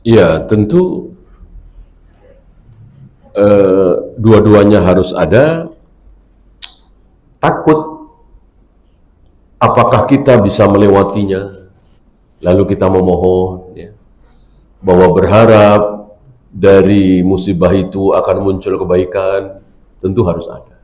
Ya, tentu dua-duanya harus ada. Takut apakah kita bisa melewatinya, lalu kita memohon, ya, bahwa berharap dari musibah itu akan muncul kebaikan, tentu harus ada.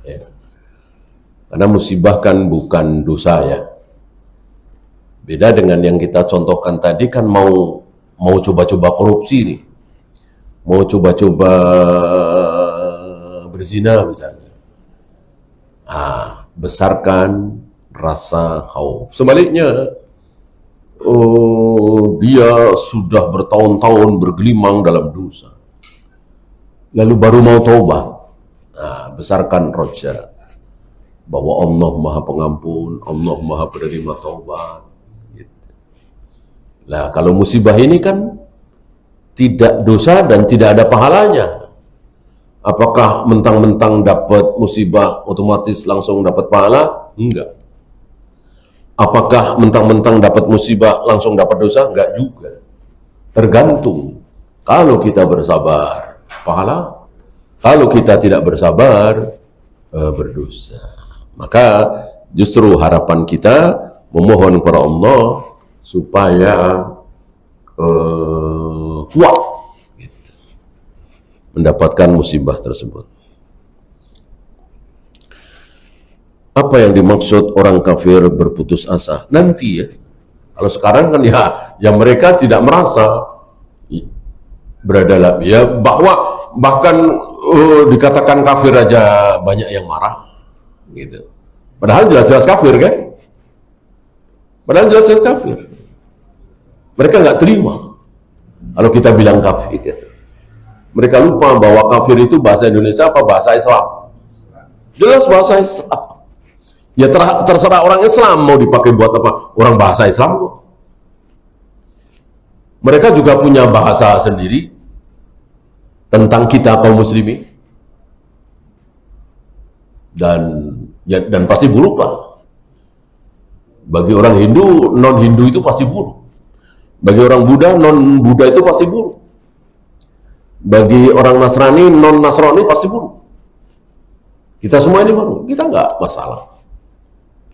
Ya. Karena musibah kan bukan dosa, ya. Beda dengan yang kita contohkan tadi, kan mau coba-coba korupsi nih, mau coba-coba berzina misalnya. Besarkan rasa khauf. Sebaliknya, dia sudah bertahun-tahun bergelimang dalam dosa, lalu baru mau taubat. Besarkan roja bahwa Allah Maha Pengampun, Allah Maha Penerima taubat. Gitu. Nah, kalau musibah ini kan tidak dosa dan tidak ada pahalanya. Apakah mentang-mentang dapat musibah otomatis langsung dapat pahala? Enggak. Apakah mentang-mentang dapat musibah langsung dapat dosa? Enggak juga. Tergantung. Kalau kita bersabar, pahala. Kalau kita tidak bersabar, berdosa. Maka justru harapan kita memohon kepada Allah supaya kuat gitu, mendapatkan musibah tersebut. Apa yang dimaksud orang kafir berputus asa? Nanti, ya. Kalau sekarang kan ya mereka tidak merasa berada dalam, ya, bahkan dikatakan kafir aja banyak yang marah gitu. Padahal jelas-jelas kafir, kan? Padahal jelas-jelas kafir. Mereka nggak terima kalau kita bilang kafir. Mereka lupa bahwa kafir itu bahasa Indonesia apa bahasa Islam? Jelas bahasa Islam. Ya terserah orang Islam mau dipakai buat apa. Orang bahasa Islam kok. Mereka juga punya bahasa sendiri tentang kita kaum muslimin. Dan pasti buruk lah. Bagi orang Hindu, non Hindu itu pasti buruk. Bagi orang Buddha, non Buddha itu pasti buruk. Bagi orang Nasrani, non Nasrani pasti buruk. Kita semua ini buruk. Kita nggak masalah.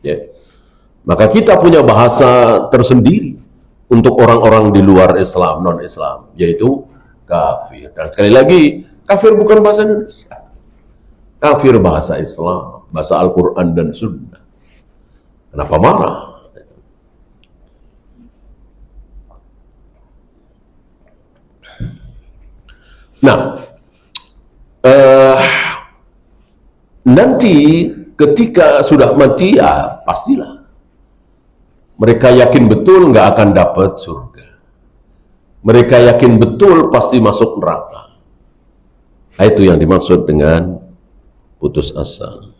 Ya. Maka kita punya bahasa tersendiri untuk orang-orang di luar Islam, non Islam, yaitu kafir. Dan sekali lagi, kafir bukan bahasa Indonesia. Kafir bahasa Islam, bahasa Al-Quran dan Sunnah. Kenapa marah? Nah, nanti ketika sudah mati, ya pastilah mereka yakin betul nggak akan dapat surga. Mereka yakin betul pasti masuk neraka. Itu yang dimaksud dengan putus asa.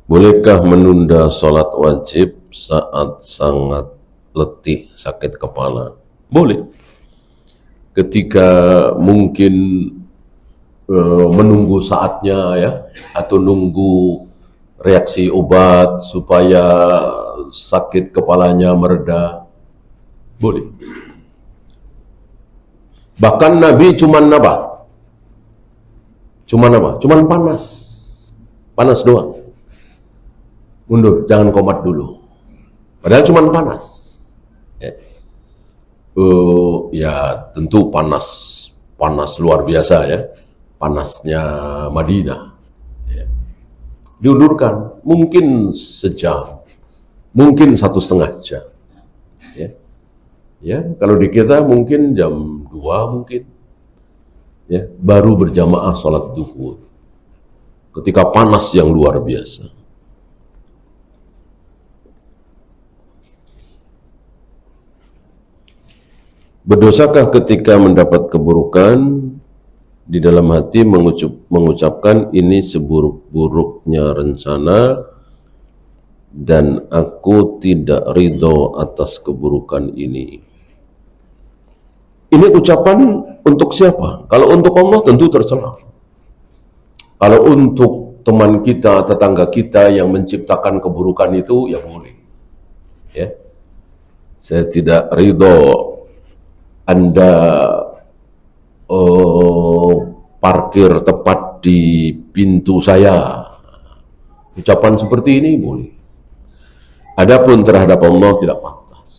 Bolehkah menunda sholat wajib saat sangat letih, sakit kepala? Boleh. Ketika mungkin menunggu saatnya, ya, atau nunggu reaksi obat supaya sakit kepalanya mereda, boleh. Bahkan Nabi cuman apa? Cuman panas doang. Mundur, jangan komat dulu. Padahal cuman panas. Ya tentu panas luar biasa, ya. Panasnya Madinah, ya. Diundurkan mungkin sejam, mungkin 1,5 jam, ya. Kalau di kita mungkin jam 2 mungkin, ya, baru berjamaah sholat duhur ketika panas yang luar biasa. Berdosakah ketika mendapat keburukan di dalam hati mengucapkan ini seburuk-buruknya rencana dan aku tidak ridho atas keburukan ini? Ini ucapan untuk siapa? Kalau untuk Allah tentu tercela. Kalau untuk teman kita, tetangga kita yang menciptakan keburukan itu, ya boleh. Ya. Saya tidak ridho Anda parkir tepat di pintu saya. Ucapan seperti ini boleh. Adapun terhadap Allah tidak pantas.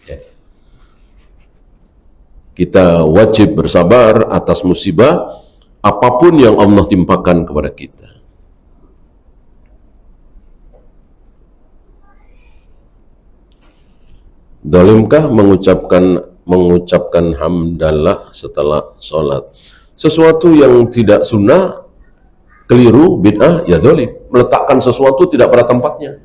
Ya. Kita wajib bersabar atas musibah apapun yang Allah timpakan kepada kita. Dolimkah mengucapkan hamdalah setelah sholat? Sesuatu yang tidak sunnah, keliru, bid'ah, ya dolim. Meletakkan sesuatu tidak pada tempatnya.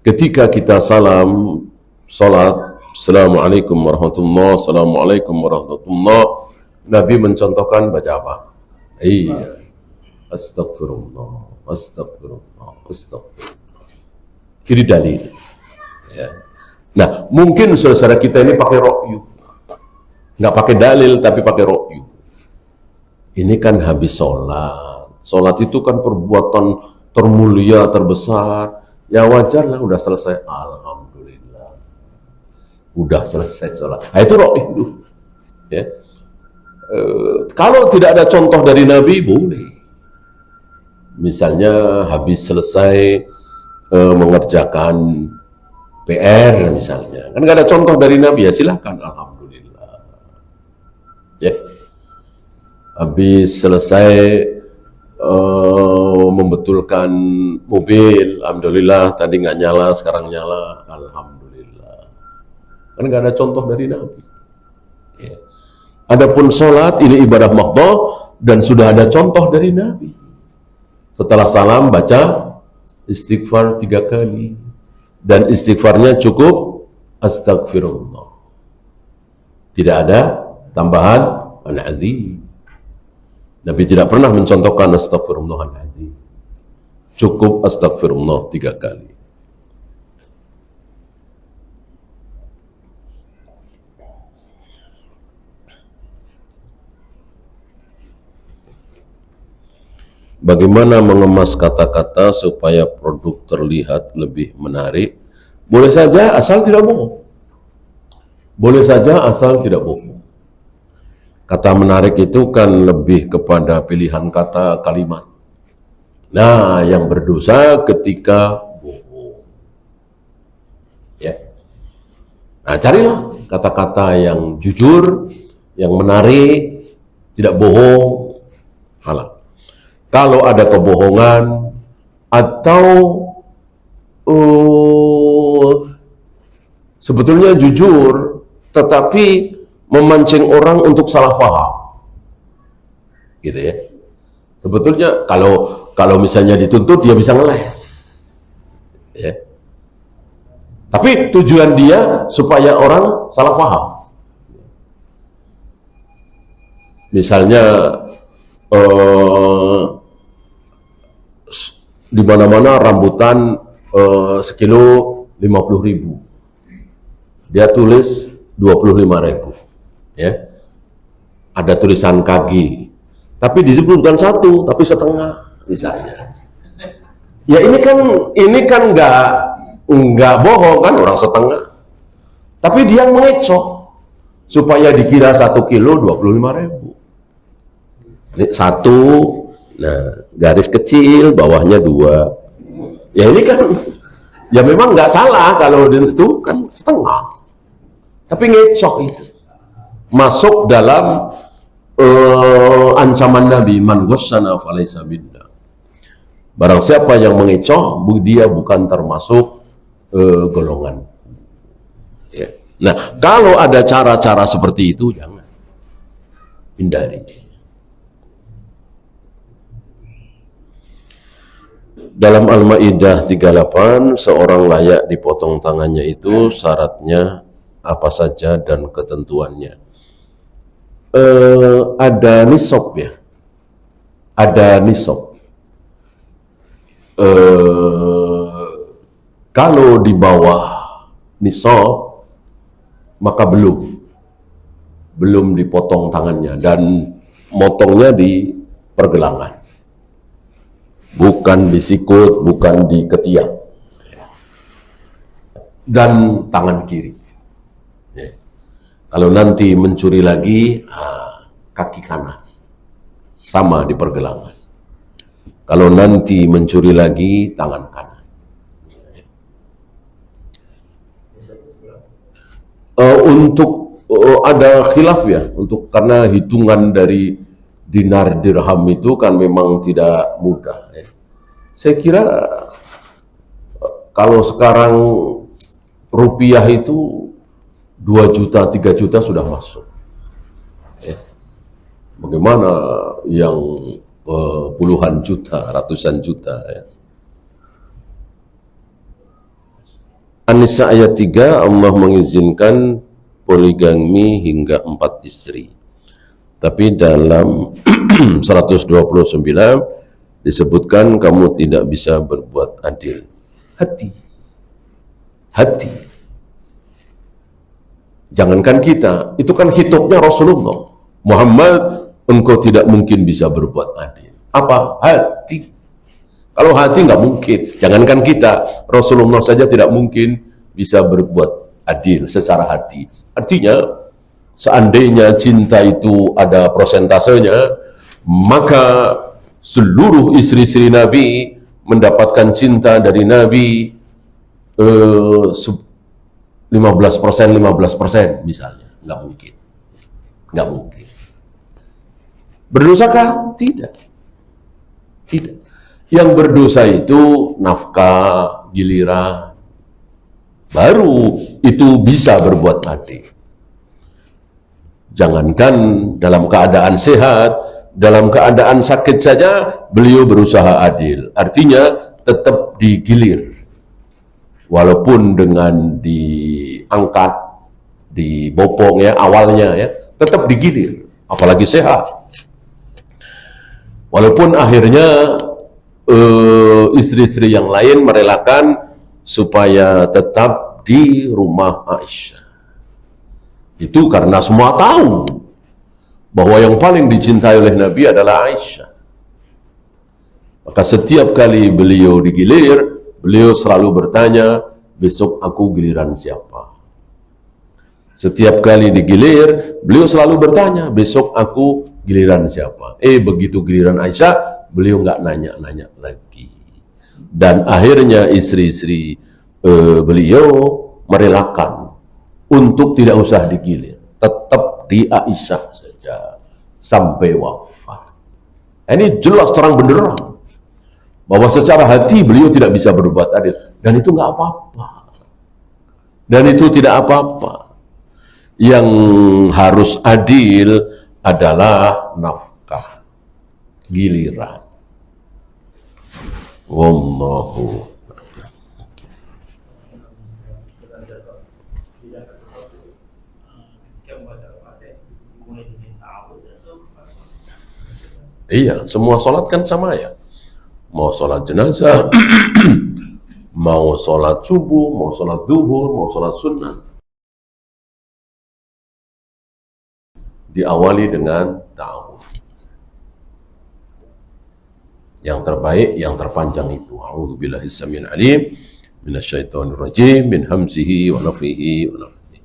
Ketika kita salam, sholat, Assalamualaikum warahmatullahi wabarakatuh, Assalamualaikum warahmatullahi wabarakatuh, Nabi mencontohkan baca apa? Iya. Astagfirullah, astagfirullah, astagfirullah. Ini dalil. Ya. Nah, mungkin saudara kita ini pakai rokyu, nggak pakai dalil tapi pakai rokyu. Ini kan habis sholat. Sholat itu kan perbuatan termulia, terbesar. Ya wajar lah, udah selesai. Alhamdulillah, udah selesai sholat. Nah, itu rokyu. Ya. Kalau tidak ada contoh dari Nabi, boleh. Misalnya habis selesai mengerjakan PR misalnya, kan nggak ada contoh dari Nabi, ya silahkan, alhamdulillah. Ya, habis selesai membetulkan mobil, alhamdulillah, tadi nggak nyala, sekarang nyala, alhamdulillah. Kan nggak ada contoh dari Nabi. Ya. Adapun sholat ini ibadah mahdhah dan sudah ada contoh dari Nabi. Setelah salam baca istighfar 3 kali. Dan istighfarnya cukup astagfirullah. Tidak ada tambahan al-azim. Nabi tidak pernah mencontohkan astagfirullah al-azim. Cukup astagfirullah 3 kali. Bagaimana mengemas kata-kata supaya produk terlihat lebih menarik? Boleh saja asal tidak bohong. Boleh saja asal tidak bohong. Kata menarik itu kan lebih kepada pilihan kata, kalimat. Nah, yang berdosa ketika bohong. Ya. Nah, carilah kata-kata yang jujur, yang menarik, tidak bohong, halal. Kalau ada kebohongan atau sebetulnya jujur tetapi memancing orang untuk salah paham, gitu ya. Sebetulnya kalau misalnya dituntut dia bisa ngeles, ya. Tapi tujuan dia supaya orang salah paham. Misalnya di mana-mana rambutan sekilo 50.000, dia tulis 25.000, ya. Ada tulisan kaki, tapi disebutkan satu, tapi setengah, misalnya. Ya ini kan nggak bohong kan, orang setengah, tapi dia mengecoh supaya dikira 1 kilo 25.000. Ini 1. Nah, garis kecil, bawahnya 2. Ya ini kan, ya memang nggak salah kalau itu kan setengah. Tapi ngecoh itu. Masuk dalam ancaman Nabi, man ghasyana falaysa minna. Barang siapa yang mengecoh, dia bukan termasuk golongan. Ya. Nah, kalau ada cara-cara seperti itu, jangan. Hindari. Dalam Al-Maidah 38, seorang layak dipotong tangannya itu syaratnya apa saja dan ketentuannya. Ada nisab ya. Ada nisab. Kalau di bawah nisab maka belum dipotong tangannya, dan motongnya di pergelangan. Bukan di sikut, bukan di ketiak. dan tangan kiri. Ya. Kalau nanti mencuri lagi, kaki kanan. Sama di pergelangan. Kalau nanti mencuri lagi, tangan kanan. Untuk ada khilaf ya, karena hitungan dari dinar dirham itu kan memang tidak mudah. Ya. Saya kira kalau sekarang rupiah itu 2 juta, 3 juta sudah masuk. Ya. Bagaimana yang puluhan juta, ratusan juta. Ya. An-Nisa ayat 3, Allah mengizinkan poligami hingga 4 istri. Tapi dalam 129 disebutkan kamu tidak bisa berbuat adil. Hati. Jangankan kita, itu kan hitubnya Rasulullah. Muhammad, engkau tidak mungkin bisa berbuat adil. Apa? Hati. Kalau hati nggak mungkin. Jangankan kita, Rasulullah saja tidak mungkin bisa berbuat adil secara hati. Artinya, seandainya cinta itu ada prosentasenya, maka seluruh istri-istri Nabi mendapatkan cinta dari Nabi 15% misalnya. Nggak mungkin. Berdosakah? Tidak. Yang berdosa itu nafkah, giliran. Baru itu bisa berbuat adil. Jangankan dalam keadaan sehat, dalam keadaan sakit saja beliau berusaha adil. Artinya tetap digilir. Walaupun dengan diangkat, dibopong ya awalnya ya, tetap digilir. Apalagi sehat. Walaupun akhirnya istri-istri yang lain merelakan supaya tetap di rumah Aisyah. Itu karena semua tahu bahwa yang paling dicintai oleh Nabi adalah Aisyah. Maka setiap kali beliau digilir, beliau selalu bertanya, besok aku giliran siapa? Setiap kali digilir, beliau selalu bertanya, besok aku giliran siapa? Begitu giliran Aisyah, beliau nggak nanya-nanya lagi. Dan akhirnya istri-istri beliau merelakan untuk tidak usah digilir, tetap di Aisyah saja sampai wafat. Ini jelas terang benderang bahwa secara hati beliau tidak bisa berbuat adil, dan itu nggak apa-apa, dan itu tidak apa-apa. Yang harus adil adalah nafkah, giliran. Wallahu. Iya, semua sholat kan sama ya. Mau sholat jenazah, mau sholat subuh, mau sholat duhur, mau sholat sunnah. Diawali dengan ta'awudz. Yang terbaik, yang terpanjang itu. A'udzubillahi samii'il 'aliim minasyaitonir rajim min hamzihi wa nafthihi wa nafthihi.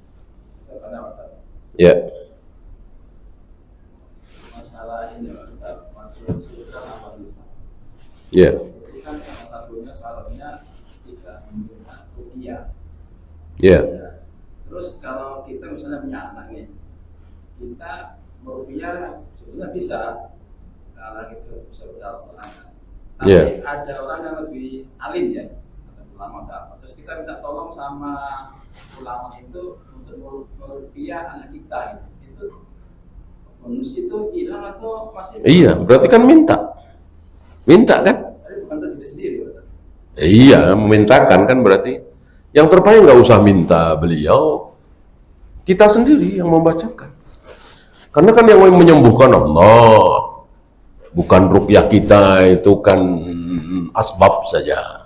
Ya. Masalah ini masuk surga apa bisa? Ya. Itu kan salah satunya syaratnya tidak menggunakan rupiah. Ya. Terus kalau kita misalnya punya anak nih, kita merupiah sebetulnya bisa karena kita bisa berdalam anak. Tapi ada orang yang lebih alim ya, atau ulama dakwah. Terus kita minta tolong sama ulama itu untuk merupiah anak kita gitu. Itu bonus itu hilang atau masih? Iya, berarti kan minta kan? Tapi bukan untuk diri sendiri. Iya, memintakan kan berarti. Yang terbaik nggak usah minta beliau, kita sendiri yang membacakan. Karena kan yang menyembuhkan Allah, bukan ruqyah kita, itu kan asbab saja.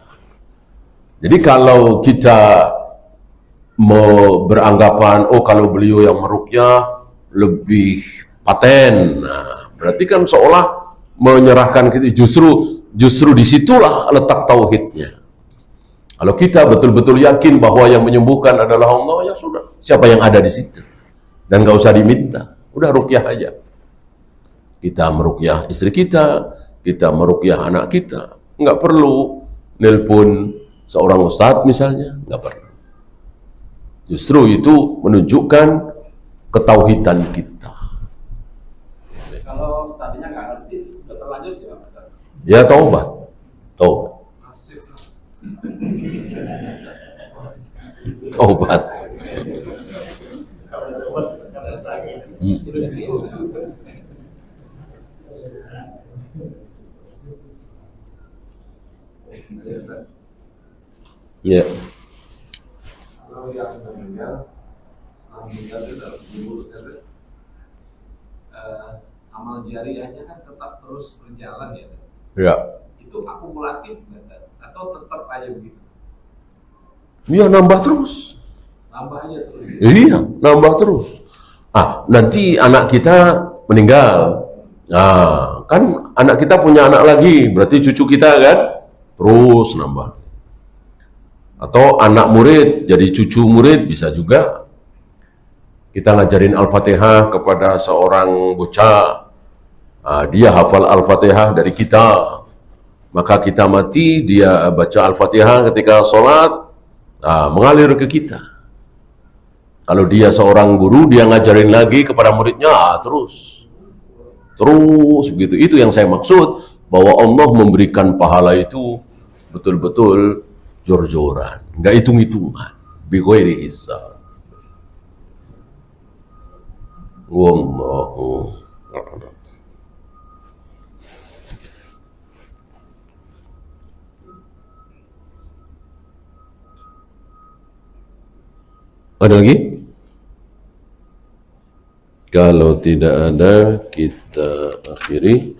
Jadi kalau kita mau beranggapan, kalau beliau yang meruqyah lebih paten, nah, berarti kan seolah menyerahkan kita, justru disitulah letak tauhidnya. Kalau kita betul-betul yakin bahwa yang menyembuhkan adalah Allah, ya sudah. Siapa yang ada di situ? Dan nggak usah diminta. Udah ruqyah aja. Kita meruqyah istri kita meruqyah anak kita. Nggak perlu nelpon seorang ustadz misalnya, nggak perlu. Justru itu menunjukkan ketauhidan kita. Kalau tadinya nggak ngerti, udah terlanjur gimana? Ya taubat. Taubat. Taubat. Ya. Kalau yang meninggal itu dalam amal jariahnya kan tetap terus berjalan ya. Ya. Itu akumulatif atau tetap aja begitu? Iya, nambah terus. Nambah aja terus. Iya, nambah terus. Nanti anak kita meninggal. Nah, kan anak kita punya anak lagi, berarti cucu kita kan terus nambah. Atau anak murid jadi cucu murid bisa juga. Kita ngajarin Al-Fatihah kepada seorang bocah. Dia hafal Al-Fatihah dari kita. Maka kita mati, dia baca Al-Fatihah ketika sholat, mengalir ke kita. Kalau dia seorang guru, dia ngajarin lagi kepada muridnya, terus begitu. Itu yang saya maksud, bahwa Allah memberikan pahala itu betul-betul jor-joran, nggak hitung-hitungan, bighairi hisab. Wallahu a'lam. Ada lagi? Kalau tidak ada, kita akhiri.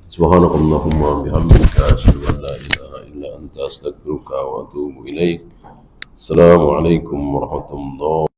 Subhanakallahumma bihamdika asyhadu an la ilaha illa anta astaghfiruka wa atubu ilaik. Assalamualaikum warahmatullahi